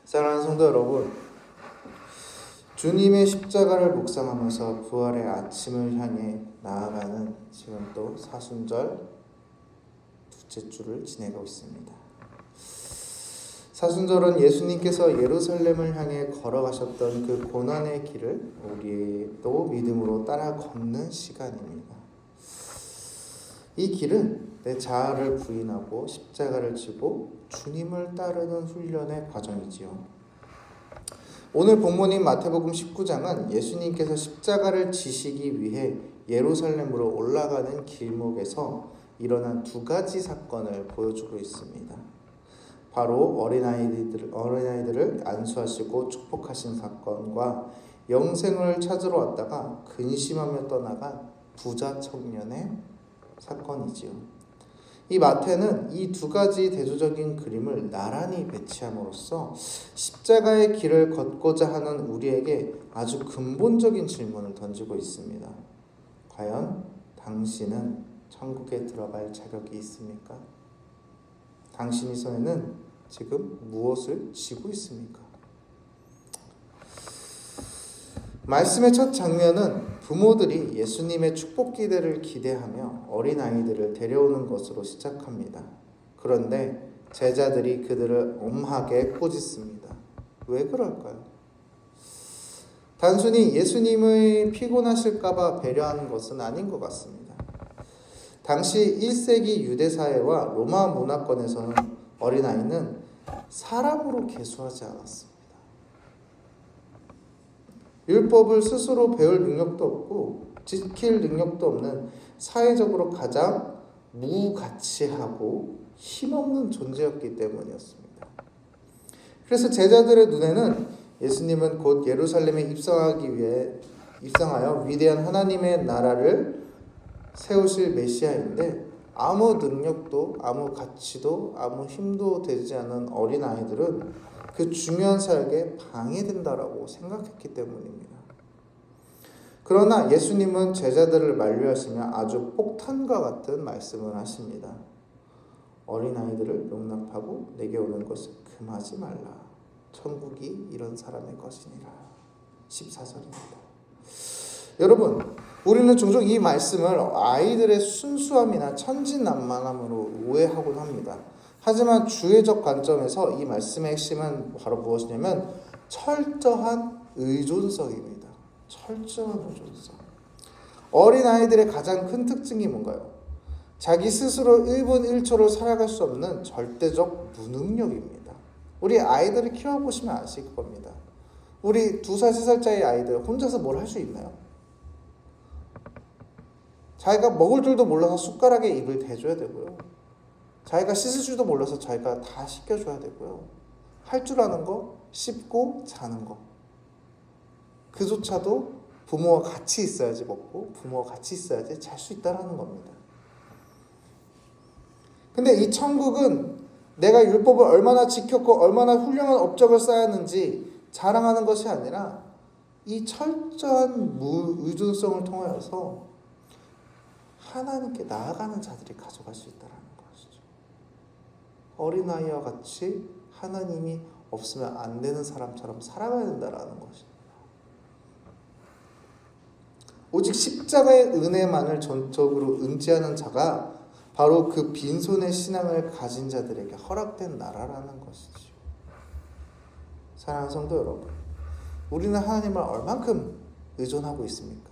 사랑하는 성도 여러분, 주님의 십자가를 묵상하면서 부활의 아침을 향해 나아가는 지금 또 사순절 둘째 주를 지내고 있습니다. 사순절은 예수님께서 예루살렘을 향해 걸어가셨던 그 고난의 길을 우리도 믿음으로 따라 걷는 시간입니다. 이 길은 내 자아를 부인하고 십자가를 지고 주님을 따르는 훈련의 과정이지요. 오늘 본문인 마태복음 19장은 예수님께서 십자가를 지시기 위해 예루살렘으로 올라가는 길목에서 일어난 두 가지 사건을 보여주고 있습니다. 바로 어린아이들을 안수하시고 축복하신 사건과 영생을 찾으러 왔다가 근심하며 떠나간 부자 청년의 사건이지요. 이 마태는 이 두 가지 대조적인 그림을 나란히 배치함으로써 십자가의 길을 걷고자 하는 우리에게 아주 근본적인 질문을 던지고 있습니다. 과연 당신은 천국에 들어갈 자격이 있습니까? 당신의 손에는 지금 무엇을 쥐고 있습니까? 말씀의 첫 장면은 부모들이 예수님의 축복 기대를 기대하며 어린아이들을 데려오는 것으로 시작합니다. 그런데 제자들이 그들을 엄하게 꾸짖습니다. 왜 그럴까요? 단순히 예수님의 피곤하실까봐 배려하는 것은 아닌 것 같습니다. 당시 1세기 유대사회와 로마 문화권에서는 어린아이는 사람으로 계수하지 않았습니다. 율법을 스스로 배울 능력도 없고 지킬 능력도 없는 사회적으로 가장 무가치하고 힘없는 존재였기 때문이었습니다. 그래서 제자들의 눈에는 예수님은 곧 예루살렘에 입성하여 위대한 하나님의 나라를 세우실 메시아인데 아무 능력도 아무 가치도 아무 힘도 되지 않은 어린아이들은 그 중요한 사역에 방해된다라고 생각했기 때문입니다. 그러나 예수님은 제자들을 만류하시며 아주 폭탄과 같은 말씀을 하십니다. 어린아이들을 용납하고 내게 오는 것을 금하지 말라. 천국이 이런 사람의 것이니라. 14절입니다. 여러분, 우리는 종종 이 말씀을 아이들의 순수함이나 천진난만함으로 오해하곤 합니다. 하지만 주의적 관점에서 이 말씀의 핵심은 바로 무엇이냐면 철저한 의존성입니다. 철저한 의존성. 어린아이들의 가장 큰 특징이 뭔가요? 자기 스스로 1분 1초를 살아갈 수 없는 절대적 무능력입니다. 우리 아이들을 키워보시면 아실 겁니다. 우리 2살, 3살짜리 아이들 혼자서 뭘 할 수 있나요? 자기가 먹을 줄도 몰라서 숟가락에 입을 대줘야 되고요. 자기가 씻을 줄도 몰라서 자기가 다 씻겨줘야 되고요. 할 줄 아는 거, 씹고 자는 거. 그조차도 부모와 같이 있어야지 먹고 부모와 같이 있어야지 잘 수 있다는 겁니다. 근데 이 천국은 내가 율법을 얼마나 지켰고 얼마나 훌륭한 업적을 쌓았는지 자랑하는 것이 아니라 이 철저한 무의존성을 통하여서 하나님께 나아가는 자들이 가져갈 수 있다는 것이죠. 어린아이와 같이 하나님이 없으면 안 되는 사람처럼 살아가야 된다는 것입니다. 오직 십자가의 은혜만을 전적으로 의지하는 자가 바로 그 빈손의 신앙을 가진 자들에게 허락된 나라라는 것이죠. 사랑하는 성도 여러분, 우리는 하나님을 얼만큼 의존하고 있습니까?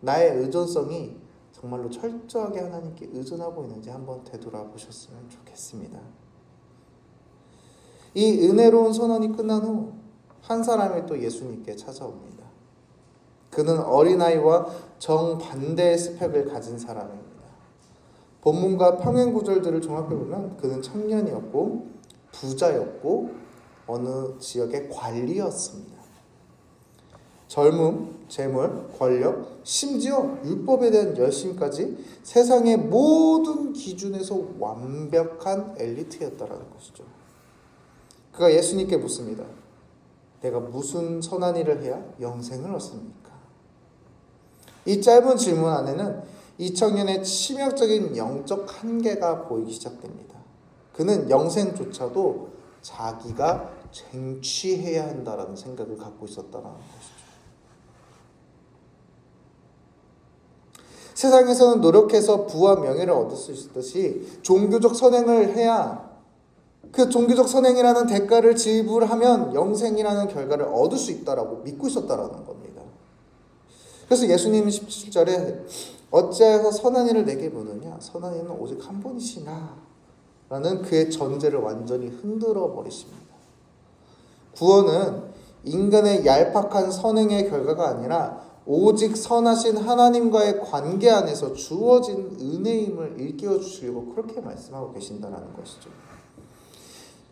나의 의존성이 정말로 철저하게 하나님께 의존하고 있는지 한번 되돌아보셨으면 좋겠습니다. 이 은혜로운 선언이 끝난 후 한 사람이 또 예수님께 찾아옵니다. 그는 어린아이와 정반대의 스펙을 가진 사람입니다. 본문과 평행 구절들을 종합해보면 그는 청년이었고 부자였고 어느 지역의 관리였습니다. 젊음, 재물, 권력, 심지어 율법에 대한 열심까지 세상의 모든 기준에서 완벽한 엘리트였다라는 것이죠. 그가 예수님께 묻습니다. 내가 무슨 선한 일을 해야 영생을 얻습니까? 이 짧은 질문 안에는 이 청년의 치명적인 영적 한계가 보이기 시작됩니다. 그는 영생조차도 자기가 쟁취해야 한다라는 생각을 갖고 있었다는 것이죠. 세상에서는 노력해서 부와 명예를 얻을 수 있듯이 종교적 선행을 해야 그 종교적 선행이라는 대가를 지불하면 영생이라는 결과를 얻을 수 있다라고 믿고 있었다라는 겁니다. 그래서 예수님은 17절에 어찌하여서 선한 이를 내게 보느냐, 선한 이는 오직 한 분이시나 라는 그의 전제를 완전히 흔들어 버리십니다. 구원은 인간의 얄팍한 선행의 결과가 아니라 오직 선하신 하나님과의 관계 안에서 주어진 은혜임을 일깨워 주시려고 그렇게 말씀하고 계신다는 것이죠.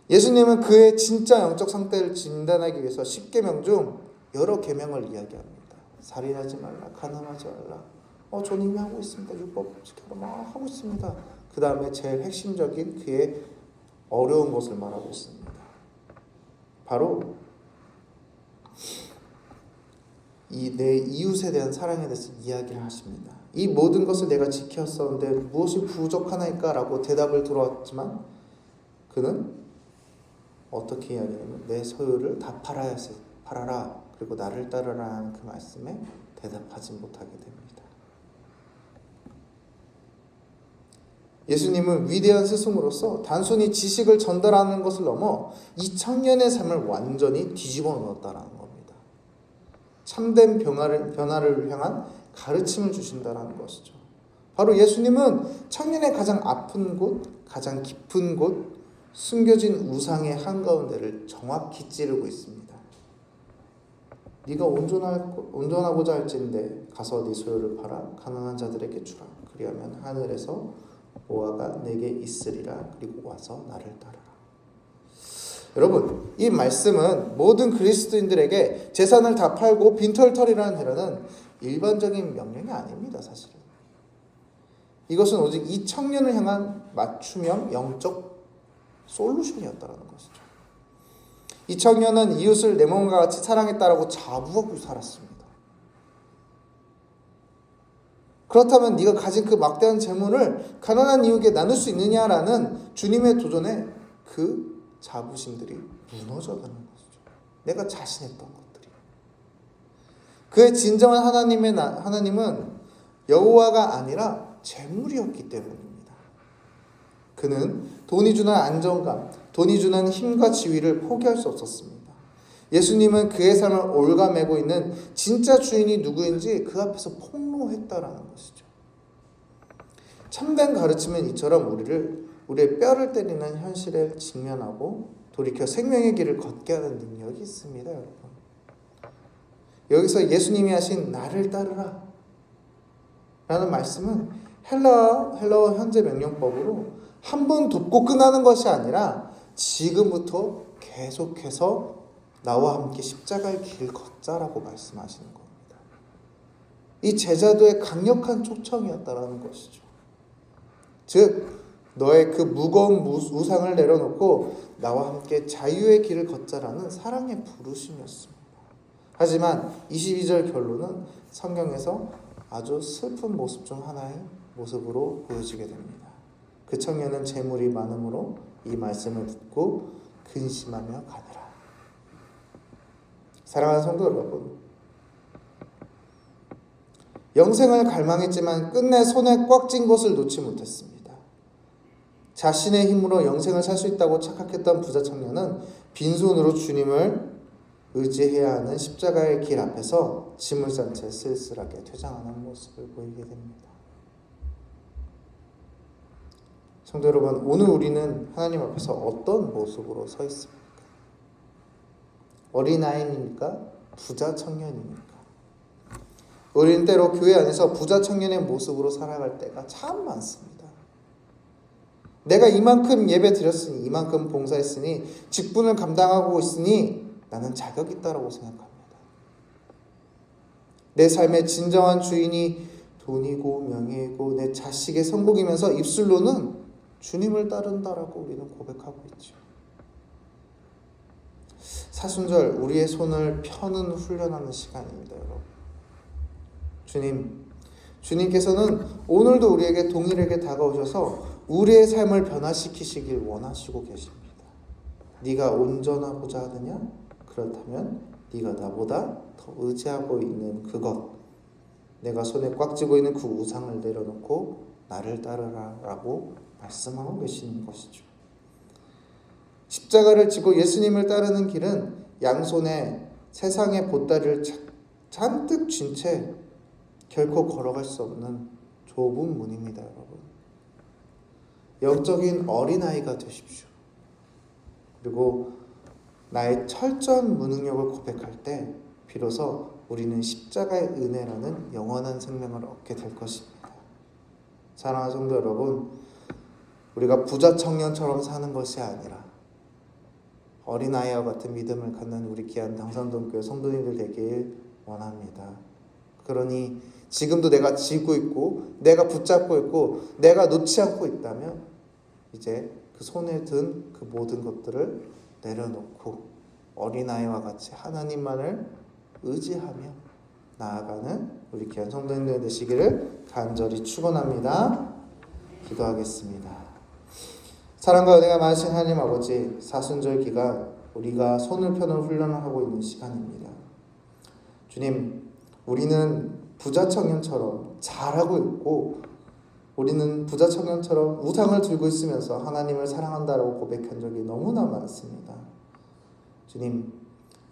예수님은 그의 진짜 영적 상태를 진단하기 위해서 10계명 중 여러 계명을 이야기합니다. 살인하지 말라, 가늠하지 말라. 저는 이미 하고 있습니다. 율법 지켜라, 막 하고 있습니다. 그 다음에 제일 핵심적인 그의 어려운 것을 말하고 있습니다. 바로 내 이웃에 대한 사랑에 대해서 이야기를 하십니다. 이 모든 것을 내가 지켰었는데 무엇이 부족하나이까? 라고 대답을 들어왔지만 그는 어떻게 이야기하냐면 내 소유를 다 팔아라. 그리고 나를 따르라 하는 그 말씀에 대답하지 못하게 됩니다. 예수님은 위대한 스승으로서 단순히 지식을 전달하는 것을 넘어 2000년의 삶을 완전히 뒤집어 놓았다는 겁니다. 참된 변화를 향한 가르침을 주신다는 것이죠. 바로 예수님은 청년의 가장 아픈 곳, 가장 깊은 곳, 숨겨진 우상의 한가운데를 정확히 찌르고 있습니다. 네가 온전하고자 할진대 가서 네 소유를 팔아 가난한 자들에게 주라. 그리하면 하늘에서 보화가 내게 있으리라. 그리고 와서 나를 따르라. 여러분, 이 말씀은 모든 그리스도인들에게 재산을 다 팔고 빈털터리라는 해라는 일반적인 명령이 아닙니다. 사실은 이것은 오직 이 청년을 향한 맞춤형 영적 솔루션이었다는 것이죠. 이 청년은 이웃을 내 몸과 같이 사랑했다라고 자부하고 살았습니다. 그렇다면 네가 가진 그 막대한 재물을 가난한 이웃에게 나눌 수 있느냐라는 주님의 도전에 그 자부심들이 무너져가는 것이죠. 내가 자신했던 것들이. 그의 진정한 하나님은 여호와가 아니라 재물이었기 때문입니다. 그는 돈이 주는 안정감, 돈이 주는 힘과 지위를 포기할 수 없었습니다. 예수님은 그의 삶을 올가매고 있는 진짜 주인이 누구인지 그 앞에서 폭로했다라는 것이죠. 참된 가르침은 이처럼 우리의 뼈를 때리는 현실에 직면하고 돌이켜 생명의 길을 걷게 하는 능력이 있습니다. 여러분, 여기서 예수님이 하신 나를 따르라 라는 말씀은 헬라어 현재 명령법으로 한 번 돕고 끝나는 것이 아니라 지금부터 계속해서 나와 함께 십자가의 길을 걷자라고 말씀하시는 겁니다. 이 제자도의 강력한 초청이었다라는 것이죠. 즉 너의 그 무거운 우상을 내려놓고 나와 함께 자유의 길을 걷자라는 사랑의 부르심이었습니다. 하지만 22절 결론은 성경에서 아주 슬픈 모습 중 하나의 모습으로 보여지게 됩니다. 그 청년은 재물이 많음으로 이 말씀을 듣고 근심하며 가더라. 사랑하는 성도 여러분, 영생을 갈망했지만 끝내 손에 꽉 쥔 것을 놓지 못했습니다. 자신의 힘으로 영생을 살 수 있다고 착각했던 부자 청년은 빈손으로 주님을 의지해야 하는 십자가의 길 앞에서 짐을 싼 채 쓸쓸하게 퇴장하는 모습을 보이게 됩니다. 성도 여러분, 오늘 우리는 하나님 앞에서 어떤 모습으로 서 있습니까? 어린아이입니까? 부자 청년입니까? 우리는 때로 교회 안에서 부자 청년의 모습으로 살아갈 때가 참 많습니다. 내가 이만큼 예배 드렸으니, 이만큼 봉사했으니, 직분을 감당하고 있으니 나는 자격이 있다고 생각합니다. 내 삶의 진정한 주인이 돈이고 명예이고 내 자식의 성공이면서 입술로는 주님을 따른다라고 우리는 고백하고 있죠. 사순절 우리의 손을 펴는 훈련하는 시간입니다, 여러분. 주님께서는 오늘도 우리에게 동일하게 다가오셔서 우리의 삶을 변화시키시길 원하시고 계십니다. 네가 온전하고자 하느냐? 그렇다면 네가 나보다 더 의지하고 있는 그것, 내가 손에 꽉 쥐고 있는 그 우상을 내려놓고 나를 따르라 라고 말씀하고 계시는 것이죠. 십자가를 지고 예수님을 따르는 길은 양손에 세상의 보따리를 잔뜩 쥔 채 결코 걸어갈 수 없는 좁은 문입니다, 여러분. 영적인 어린아이가 되십시오. 그리고 나의 철저한 무능력을 고백할 때 비로소 우리는 십자가의 은혜라는 영원한 생명을 얻게 될 것입니다. 사랑하는 성도 여러분, 우리가 부자 청년처럼 사는 것이 아니라 어린아이와 같은 믿음을 갖는 우리 귀한 당산동교회 성도님들 되길 원합니다. 그러니 지금도 내가 쥐고 있고 내가 붙잡고 있고 내가 놓지 않고 있다면 이제 그 손에 든 그 모든 것들을 내려놓고 어린아이와 같이 하나님만을 의지하며 나아가는 우리 귀한 성도님들 되시기를 간절히 축원합니다. 기도하겠습니다. 사랑과 은혜가 많으신 하나님 아버지, 사순절 기간 우리가 손을 펴는 훈련을 하고 있는 시간입니다. 주님, 우리는 부자 청년처럼 잘하고 있고 우리는 부자 청년처럼 우상을 들고 있으면서 하나님을 사랑한다라고 고백한 적이 너무나 많습니다. 주님,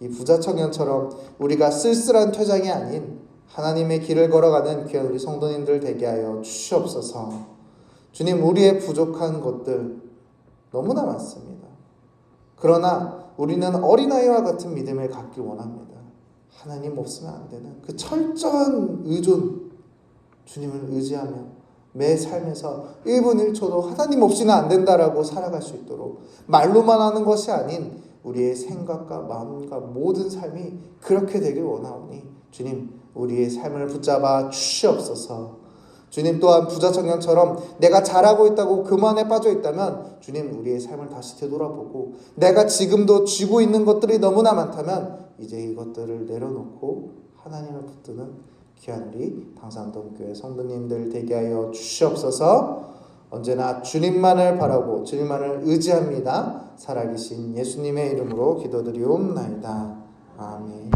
이 부자 청년처럼 우리가 쓸쓸한 퇴장이 아닌 하나님의 길을 걸어가는 귀한 우리 성도님들 되게 하여 주시옵소서. 주님, 우리의 부족한 것들 너무나 많습니다. 그러나 우리는 어린아이와 같은 믿음을 갖기 원합니다. 하나님 없으면 안 되는 그 철저한 의존, 주님을 의지하며 매 삶에서 1분 1초도 하나님 없이는 안 된다라고 살아갈 수 있도록 말로만 하는 것이 아닌 우리의 생각과 마음과 모든 삶이 그렇게 되길 원하오니 주님, 우리의 삶을 붙잡아 주시옵소서. 주님, 또한 부자 청년처럼 내가 잘하고 있다고 그만에 빠져 있다면 주님, 우리의 삶을 다시 되돌아보고 내가 지금도 쥐고 있는 것들이 너무나 많다면 이제 이것들을 내려놓고 하나님을 붙드는 귀한 우리 당산동교회 성도님들 되게 하여 주시옵소서. 언제나 주님만을 바라고 주님만을 의지합니다. 살아계신 예수님의 이름으로 기도드리옵나이다. 아멘.